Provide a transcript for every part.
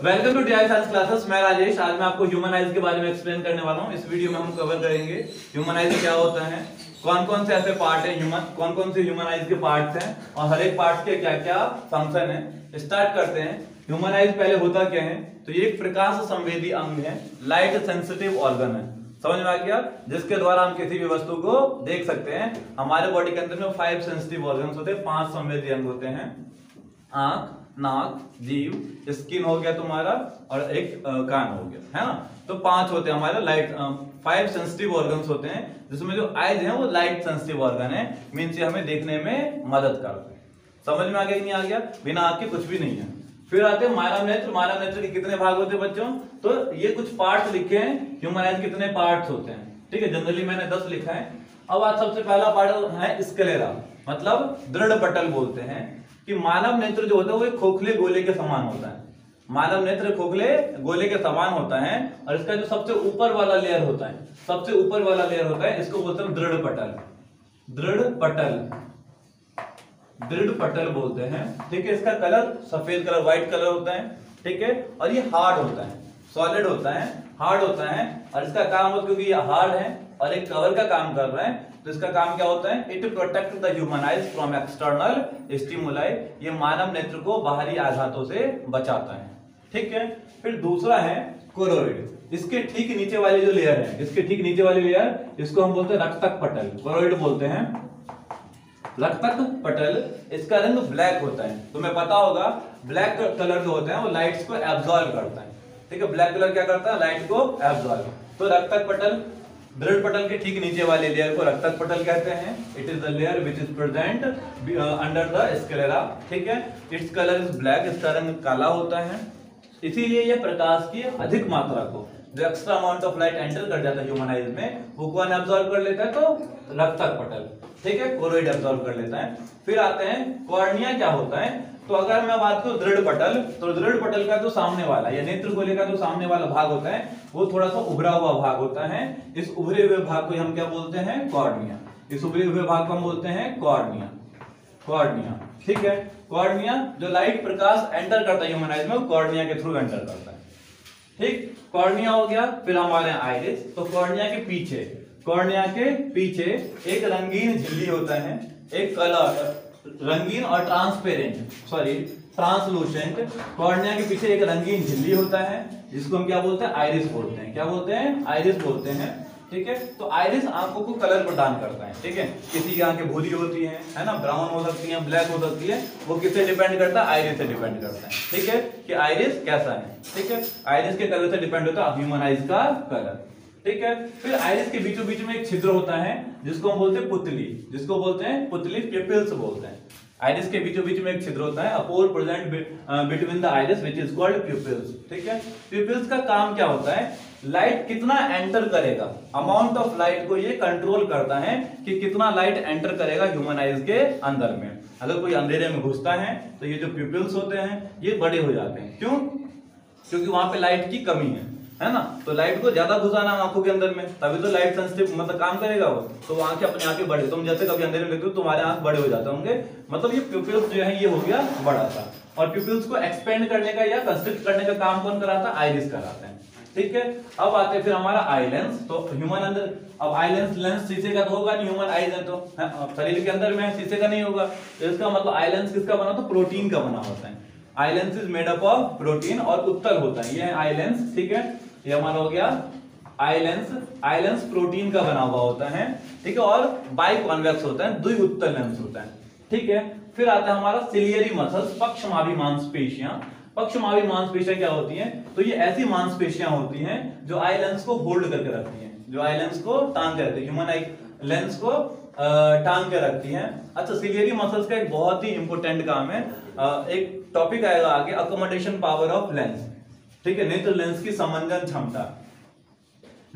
Welcome to DI science classes. मैं राजेश। आज मैं आपको ह्यूमन आइज के बारे में एक्सप्लेन करने वाला हूं। इस वीडियो में हम कवर करेंगे ह्यूमन आइज क्या होता है, कौन कौन से ऐसे पार्ट है ह्यूमन, कौन कौन से ह्यूमन आइज के पार्ट्स हैं और हर एक पार्ट के क्या क्या फंक्शन है। स्टार्ट करते हैं। ह्यूमन आइज पहले होता क्या है, तो ये एक प्रकाश संवेदी अंग है, लाइट सेंसिटिव ऑर्गन है। समझ में आ गया, जिसके द्वारा हम किसी भी वस्तु को देख सकते हैं। हमारे बॉडी के अंदर में 5 सेंसिटिव ऑर्गन्स होते हैं, 5 संवेदी अंग होते हैं। आंख, नाक, जीभ, स्किन हो गया तुम्हारा, और एक कान हो गया, है ना। तो 5 होते हैं हमारे लाइट 5 सेंसिटिव ऑर्गन्स होते हैं, जिसमें जो आइज है वो लाइट सेंसिटिव ऑर्गन है, मींस ये हमें देखने में मदद करते हैं। समझ में आ गया कि नहीं आ गया? बिना आंख के कुछ भी नहीं है। फिर आते हैं मानव नेत्र। मानव नेत्र के कितने भाग होते हैं बच्चों? तो ये कुछ पार्ट्स लिखे हैं ह्यूमन आइज, कितने पार्ट्स होते हैं, ठीक है। जनरली मैंने 10 लिखा है। अब आज सबसे पहला पार्ट है स्क्लेरा, मतलब दृढ़ पटल बोलते हैं। कि मानव नेत्र जो होता है वो एक खोखले गोले के समान होता है। मानव नेत्र खोखले गोले के समान होता है, और इसका जो सबसे ऊपर वाला लेयर होता है, सबसे ऊपर वाला लेयर होता है, इसको बोलते हैं दृढ़ पटल। दृढ़ पटल, दृढ़ पटल बोलते हैं, ठीक है। इसका कलर सफेद कलर, व्हाइट कलर होता है, ठीक है। और ये हार्ड होता है, सॉलिड होता है, हार्ड होता है। और इसका काम होता है, क्योंकि ये हार्ड है और एक कवर का काम कर रहा है, तो इसका काम क्या होता है? It protect the human eyes from external stimuli. ये मानव नेत्र को बाहरी आघातों से बचाता है, ठीक है। फिर दूसरा है कोरोइड। इसके ठीक नीचे वाली जो लेयर है, इसके ठीक नीचे वाली लेयर, इसको हम बोलते हैं रक्तक पटल, कोरोइड बोलते हैं। रक्तक पटल, इसका रंग ब्लैक होता है। तुम्हें पता होगा ब्लैक कलर जो होता है वो लाइट्स को एब्जॉर्ब करता है, ठीक है। ब्लैक कलर क्या करता है? लाइट को एब्जॉर्ब। तो रक्तक पटल, दृढ़ पटल के ठीक नीचे वाले लेयर को रक्तक पटल कहते हैं। It is the layer which is present under the sclera, ठीक है। इट्स कलर इज ब्लैक, इसका रंग काला होता है। इसीलिए ये प्रकाश की अधिक मात्रा को, जो extra amount of light enter कर जाता है ह्यूमन आइज में, वो कौन एब्जॉर्ब कर लेता है? तो रक्तक पटल, ठीक है, कोरोइड एब्जॉर्ब कर लेता है। फिर आते हैं कॉर्निया। क्या होता है? तो अगर मैं बात करूं दृढ़ पटल, तो दृढ़ पटल का जो सामने वाला या नेत्र गोले का जो सामने वाला भाग होता है, वो थोड़ा सा उभरा हुआ भाग होता है। इस उभरे हुए भाग को हम क्या बोलते हैं? कॉर्निया। इस उभरे हुए भाग को हम बोलते हैं कॉर्निया, कॉर्निया, ठीक है। कॉर्निया जो लाइट प्रकाश एंटर करता है ह्यूमन आइज में, वो कॉर्निया के थ्रू एंटर करता है, ठीक। कॉर्निया हो गया। फिर हमारे आइरिस। तो कॉर्निया के पीछे, कॉर्निया के पीछे एक रंगीन झिल्ली होता है, एक कलर रंगीन और ट्रांसलूसेंट। कॉर्निया के पीछे एक रंगीन झिल्ली होता है, जिसको हम क्या बोलते हैं? आइरिस बोलते हैं। क्या बोलते हैं? आइरिस बोलते हैं, ठीक है। तो आइरिस आंखों को कलर प्रदान करता है, ठीक है। किसी की आंखें भूरी होती हैं, है ना, ब्राउन हो सकती हैं, ब्लैक हो सकती है, वो किससे डिपेंड करता है? आइरिस से डिपेंड करता है, ठीक है, कि आइरिस कैसा है, ठीक है। आइरिस के कलर से डिपेंड होता है ह्यूमन आइज का कलर, ठीक है। फिर आइरिस के बीचों बीच में एक छिद्र होता है, जिसको हम बोलते हैं पुतली, जिसको बोलते हैं पुतली, प्यूपिल्स बोलते हैं। आइरिस के बीचों बीच में एक छिद्र होता है, a pore present between the iris which is called pupils, ठीक है। प्यूपिल्स का काम क्या होता है? लाइट कितना एंटर करेगा, अमाउंट ऑफ लाइट को ये कंट्रोल करता है कि कितना लाइट एंटर करेगा ह्यूमन आइज के अंदर में। अगर कोई अंधेरे में घुसता है तो ये जो प्यूपिल्स होते हैं ये बड़े हो जाते हैं। क्यों? क्योंकि वहां पे लाइट की कमी है ना। तो लाइट को ज्यादा घुसाना आंखों के अंदर में, तभी तो लाइट सेंसिटिव मतलब काम करेगा वो। तो वो आंखें अपने आप ही बड़े, तुम जैसे कभी अंधेरे में देखते हो तुम्हारे आंख बड़े हो जाते होंगे, मतलब ये प्यूपिल्स जो है ये हो गया बड़ा सा। और प्यूपिल्स को एक्सपेंड करने का या कंस्ट्रिक्ट करने का काम कौन कराता है? आइरिस कराता है, ठीक है। अब आते हैं फिर हमारा आई लेंस। तो ह्यूमन अंदर, अब आई लेंस, लेंस शीशे का तो होगा नहीं, ह्यूमन आइज है तो शरीर के अंदर में शीशे का नहीं होगा, तो इसका मतलब आई लेंस किसका बना? तो प्रोटीन का बना होता है। Eye lens is made up of protein और उत्तल होता है, ये है आई लेंस, ठीक है। ये हमारा हो गया eye lens. Eye lens protein का बना हुआ होता है, ठीक है, और बाइकॉन्वेक्स होता है, द्विउत्तल लेंस होता है, ठीक है। फिर आता है हमारा सिलियरी मसल्स, पक्षमाभी मांसपेशियां। पक्षमाभी मांसपेशियां क्या होती हैं? तो ये ऐसी मांसपेशियां होती हैं जो आई लेंस को होल्ड करके रखती हैं, जो आई लेंस को टांग के रखती है, ह्यूमन आई लेंस को टांग के रखती हैं। अच्छा, सिलियरी मसल्स का एक बहुत ही इंपॉर्टेंट काम है, एक टॉपिक आएगा आगे, अकोमोडेशन पावर ऑफ लेंस, ठीक है। नेत्र लेंस की समंजन क्षमता।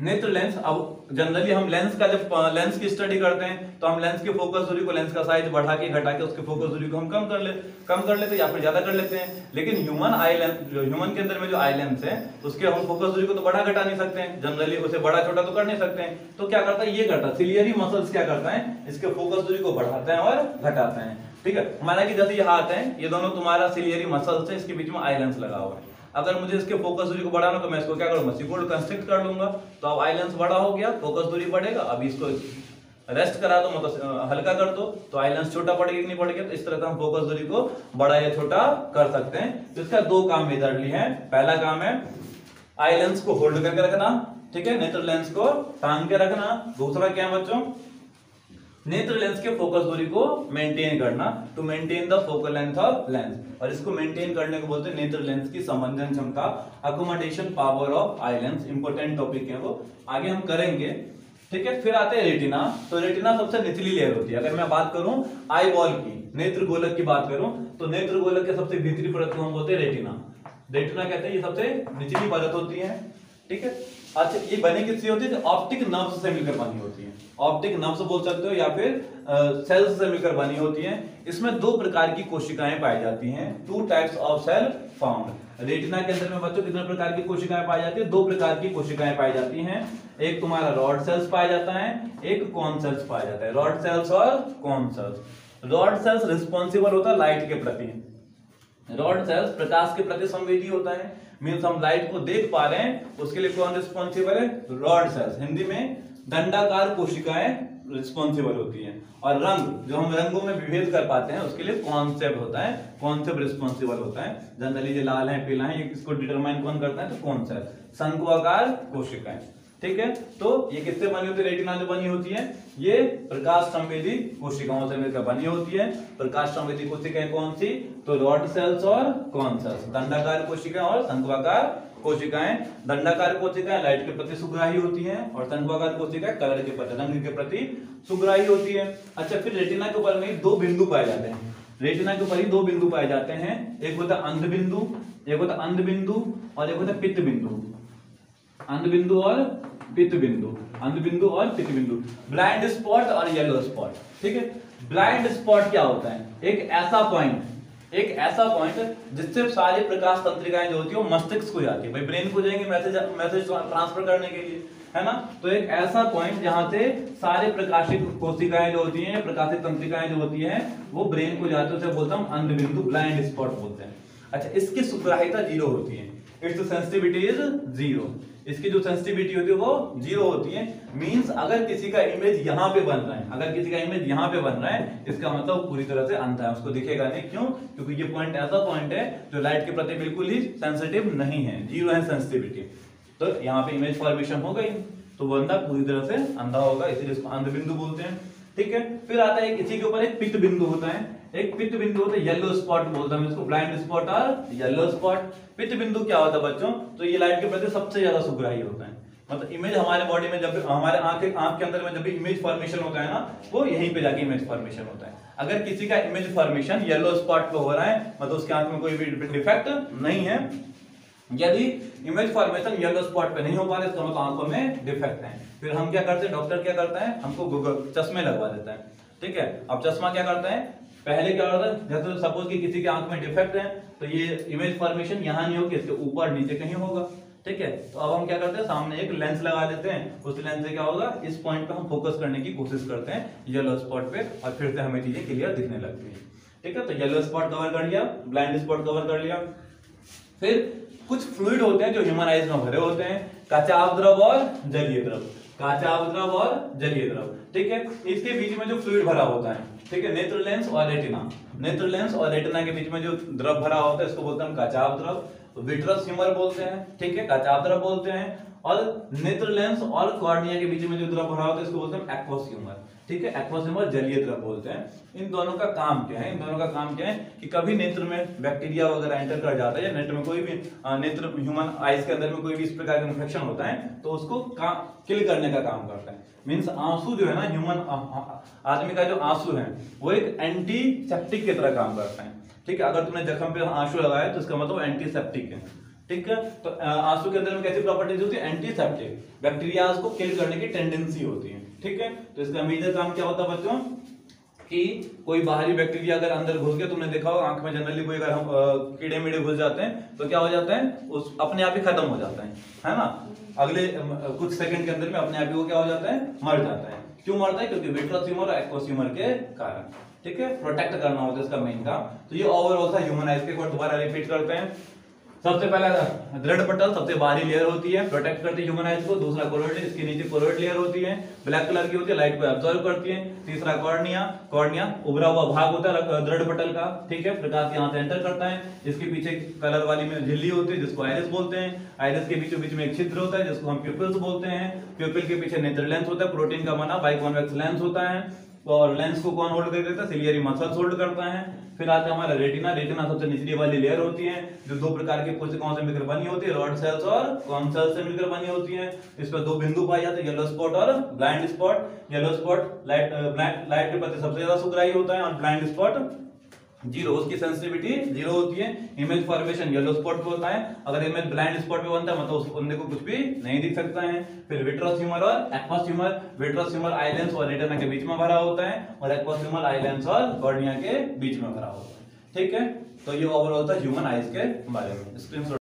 नेत्र लेंस, अब जनरली हम लेंस का जब लेंस की स्टडी करते हैं तो हम लेंस की फोकस दूरी को, लेंस का साइज बढ़ा के घटा के उसकी फोकस दूरी को हम कम कर लेते हैं या फिर ज्यादा कर लेते हैं। लेकिन ह्यूमन आई लेंस, ह्यूमन के अंदर में जो आई लेंस है उसके हम फोकस दूरी को तो बढ़ा घटा नहीं सकते हैं, जनरली उसे बड़ा छोटा तो कर नहीं सकते हैं। तो क्या करता है? ये करता है सिलियरी मसल्स, क्या करता है? इसके फोकस दूरी को बढ़ाते हैं और घटाते हैं, ठीक है। माना कि जैसे ये हाथ है, ये दोनों तुम्हारा सिलियरी मसल्स है, इसके बीच में आई लेंस लगा हुआ है। अगर मुझे इसके फोकस दूरी को बढ़ाना तो मैं इसको क्या करूंगा, सिक्योर्ड कंस्ट्रक्ट कर लूंगा, तो अब आई लेंस बड़ा हो गया, फोकस दूरी बढ़ेगा। अब इसको रेस्ट करा दो, मतलब हल्का कर दो, तो आई लेंस छोटा पड़ेगा कि नहीं पड़ेगा। तो इस तरह का हम फोकस दूरी को बड़ा या छोटा कर सकते हैं। तो इसका दो काम मेजरली है। पहला काम है आई लेंस को होल्ड करके रखना, ठीक है, नेत्र लेंस को टांग के रखना। दूसरा क्या है बच्चों, नेत्र लेंस के फोकस दूरी को मेंटेन करना, to maintain the focal length of lens. और इसको मेंटेन करने को बोलते हैं नेत्र लेंस की संबंधन क्षमता, accommodation power of eye lens. Important topic है वो, आगे हम करेंगे, ठीक है। फिर आते हैं रेटिना। तो रेटिना सबसे निचली लेयर होती है। अगर मैं बात करूं आई बॉल की, नेत्र गोलक की बात करूं, तो नेत्र गोलक के सबसे भीतरी परत को हम बोलते हैं रेटिना। रेटिना कहते हैं ये सबसे निचली परत होती है, ठीक है। अच्छा, ये बनी किससे होती है, ऑप्टिक नर्व्स से मिलकर बनी होती है। ऑप्टिक नर्व्स बोल सकते हो या फिर सेल्स से मिलकर बनी होती है। इसमें दो प्रकार की कोशिकाएं पाई जाती हैं, two types of cell found. Retina के अंदर में बच्चों कितने प्रकार की कोशिकाएं पाई जाती है, दो प्रकार की कोशिकाएं पाई जाती हैं। एक तुम्हारा रॉड सेल्स पाया जाता है, एक कॉन सेल्स पाया जाता है। रॉड सेल्स और cone cells. Rod cells responsible होता है लाइट के प्रति। रॉड सेल्स प्रकाश के प्रति संवेदी होता है, मीन्स हम लाइट को देख पा रहे हैं, उसके लिए कौन रिस्पॉन्सिबल है, रॉड सेल्स। हिंदी में दंडाकार कोशिकाएं रिस्पॉन्सिबल होती हैं। और रंग, जो हम रंगों में विभेद कर पाते हैं, उसके लिए कॉन्सेप्ट होता है, कॉन्सेप्ट रिस्पॉन्सिबल होता है। जनरली जो लाल है पीला है, ये किसको डिटरमाइन कौन करता है, तो कॉन्सेप्ट। शंकुआकार कोशिकाएं, ठीक है। तो ये किससे बनी होती है, रेटिना जो बनी होती है ये प्रकाश संवेदी कोशिकाओं से मिलकर बनी होती है। प्रकाश संवेदी कोशिकाएं कौन सी, तो रॉड सेल्स और कॉन सेल्स। दंडाकार कोशिकाएं और शंकुआकार कोशिकाएं। दंडाकार कोशिकाएं लाइट के प्रति सुग्राही होती हैं और शंकुआकार कोशिकाएं कलर के प्रति, रंग के प्रति सुग्राही होती है। अच्छा, फिर रेटिना के ऊपर में दो बिंदु पाए जाते हैं। रेटिना के ऊपर ही दो बिंदु पाए जाते हैं, एक होता है अंध बिंदु, एक होता है अंध बिंदु और एक होता है पित्त बिंदु। अंध बिंदु और पित्त बिंदु, अंध बिंदु और पित्त बिंदु। ब्लाइंड स्पॉट और येलो स्पॉट, ठीक है। ब्लाइंड स्पॉट क्या होता है, एक ऐसा पॉइंट जिससे सारी प्रकाश तंत्रिकाएं जो होती है वो मस्तिष्क को जाती है, भाई ब्रेन को जाएंगे मैसेज ट्रांसफर करने के लिए, है ना। तो एक ऐसा पॉइंट जहां से सारे प्रकाशित कोशिकाएं जो होती हैं, प्रकाशित तंत्रिकाएं जो होती हैं वो ब्रेन को जाते हैं, उसे बोलता हूं अंध बिंदु, ब्लाइंड स्पॉट बोलते हैं। अच्छा, इसकी सुग्राह्यता 0 होती है, इट्स सेंसिटिविटी इज 0। इसकी जो सेंसिटिविटी होती है वो 0 होती है। मींस अगर किसी का इमेज यहाँ पे बन रहा है, अगर किसी का इमेज यहाँ पे बन रहा है, इसका मतलब पूरी तरह से अंधा है, उसको दिखेगा नहीं। क्यों, क्योंकि ये पॉइंट ऐसा पॉइंट है जो लाइट के प्रति बिल्कुल ही सेंसिटिव नहीं है, 0 है सेंसिटिविटी। तो यहाँ पे इमेज फॉर्मेशन हो गई तो बंदा पूरी तरह से अंधा होगा, इसीलिए इसको अंध बिंदु बोलते हैं, ठीक है। फिर आता है इसी के ऊपर एक पित्त बिंदु होता है, एक पित्त बिंदु होता है, येलो स्पॉट बोलते हैं इसको, ब्लाइंड स्पॉट और येलो स्पॉट। पित्त बिंदु क्या होता है बच्चों, तो ये लाइट के प्रति सबसे ज्यादा सुग्राही होता है। मतलब इमेज हमारे बॉडी में जब हमारे आंख के अंदर में जब भी इमेज फॉर्मेशन होता है ना, वो यहीं पे जाके इमेज फॉर्मेशन होता है। अगर किसी का इमेज फॉर्मेशन येलो स्पॉट पे हो रहा है, मतलब उसके आंख में कोई भी डिफेक्ट नहीं है। यदि इमेज फॉर्मेशन येलो स्पॉट पे नहीं हो पा रहा है, इसका मतलब आंखों में डिफेक्ट है। फिर हम क्या करते हैं, डॉक्टर क्या करता है, हमको चश्मे लगवा देता है, ठीक है। अब चश्मा क्या करता है, पहले क्या होता है, जैसे सपोज कि किसी के आंख में डिफेक्ट है तो ये इमेज फॉर्मेशन यहाँ नहीं होगी, इसके ऊपर नीचे कहीं होगा, ठीक है। तो अब हम क्या करते हैं, सामने एक लेंस लगा देते हैं, उस लेंस से क्या होगा, इस पॉइंट पे हम फोकस करने की कोशिश करते हैं येलो स्पॉट पे, और फिर से हमें चीजें क्लियर दिखने लगती है, ठीक है। तो येलो स्पॉट कवर कर लिया, ब्लाइंड स्पॉट कवर कर लिया। फिर कुछ फ्लूइड होते हैं जो ह्यूमन आइज में भरे होते हैं, काचा अवद्रव और जलीय द्रव, काचा अवद्रव और जलीय द्रव, ठीक है। इसके बीच में जो फ्लूइड भरा होता है, ठीक है, नेत्र लेंस और रेटिना, नेत्र लेंस और रेटिना के बीच में जो द्रव भरा होता है इसको बोलते हैं काचा अवद्रव, विट्रस ह्यूमर बोलते हैं, ठीक है, काचा अवद्रव बोलते हैं। और नेत्र लेंस और कॉर्निया के बीच में जो द्रव भरा होता है इसको बोलते हैं एक्वस ह्यूमर, ठीक है, एक्वस ह्यूमर जलीय द्रव बोलते हैं। इन दोनों का काम क्या है, इन दोनों का काम क्या है कि कभी नेत्र में बैक्टीरिया वगैरह एंटर कर जाता है, या नेत्र में कोई भी नेत्र ह्यूमन आइज के अंदर में कोई भी इस प्रकार का इन्फेक्शन होता है तो उसको किल करने का काम करता है। मींस आंसू जो है ना, ह्यूमन आदमी का जो आंसू है वो एक एंटीसेप्टिक की तरह काम करता है, ठीक है। अगर तुमने जख्म पे आंसू लगाया तो इसका मतलब एंटीसेप्टिक है, ठीक है। तो आंसू के अंदर में कैसी प्रॉपर्टीज होती है, एंटीसेप्टिक, बैक्टीरिया को किल करने की टेंडेंसी होती है, ठीक है। तो इसका मेजर काम क्या होता है बच्चों, कि कोई बाहरी बैक्टीरिया अगर अंदर घुस गया, तुमने देखा होगा आंख में जनरली कोई अगर हम कीड़े मीड़े घुस जाते हैं तो क्या हो जाता है, उस अपने आप ही खत्म हो जाता है ना, अगले कुछ सेकंड के अंदर में अपने आप ही वो क्या हो जाता है, मर जाता है। क्यों मरता है, क्योंकि विट्रस ह्यूमर और एक्वस ह्यूमर के कारण, ठीक है, प्रोटेक्ट करना होता है इसका मेन काम। तो ये ओवरऑल था ह्यूमन आइज के, एक बार दोबारा रिपीट करते हैं। सबसे पहला दृढ़ पटल सबसे बाहरी लेयर होती है, प्रोटेक्ट करती है ह्यूमन आइज को। दूसरा कोरोइड, इसके नीचे कोरोइड लेयर होती है, ब्लैक कलर की होती है, लाइट को एब्जॉर्ब करती है। तीसरा कॉर्निया, कॉर्निया उभरा हुआ भाग होता है दृढ़ पटल का, ठीक है, प्रकाश यहाँ से एंटर करता है। इसके पीछे कलर वाली में झिल्ली होती है जिसको आइरिस बोलते हैं। आइरिस के बीचों बीच में एक छिद्र होता है जिसको हम प्यूपिल्स बोलते हैं। प्यूपिल के पीछे नेत्र लेंस होता है, प्रोटीन का बना बाइकॉन्वेक्स लेंस होता है। और लेंस को कौन होल्ड करता है? सिलियरी मसल्स होल्ड करता है। फिर आता है हमारा रेटिना। रेटिना सबसे निचली वाली लेयर होती है जो दो प्रकार के कोशिकाओं से मिलकर बनी होती है, रॉड सेल्स और कॉन सेल्स से मिलकर बनी होती है। इस पर दो बिंदु पाए जाते हैं, येलो स्पॉट और blind spot. Yellow spot light के प्रति सबसे ज्यादा सुग्राही होता है और ब्लाइंड स्पॉट जीरो, उसकी सेंसिटिविटी जीरो होती है। इमेज फॉर्मेशन येलो स्पॉट पे होता है। अगर इमेज ब्लाइंड स्पॉट पे बनता है मतलब उस बंदे को कुछ भी नहीं दिख सकता है। फिर विट्रस ह्यूमर और aqueous humour. Vitreous humour eye lens और रेटिना के बीच में भरा होता है और एक्वस ह्यूमर आई लेंस और कॉर्निया के बीच में भरा होता है, ठीक है। तो ये ओवरऑल था ह्यूमन आइज के बारे में। स्क्रीन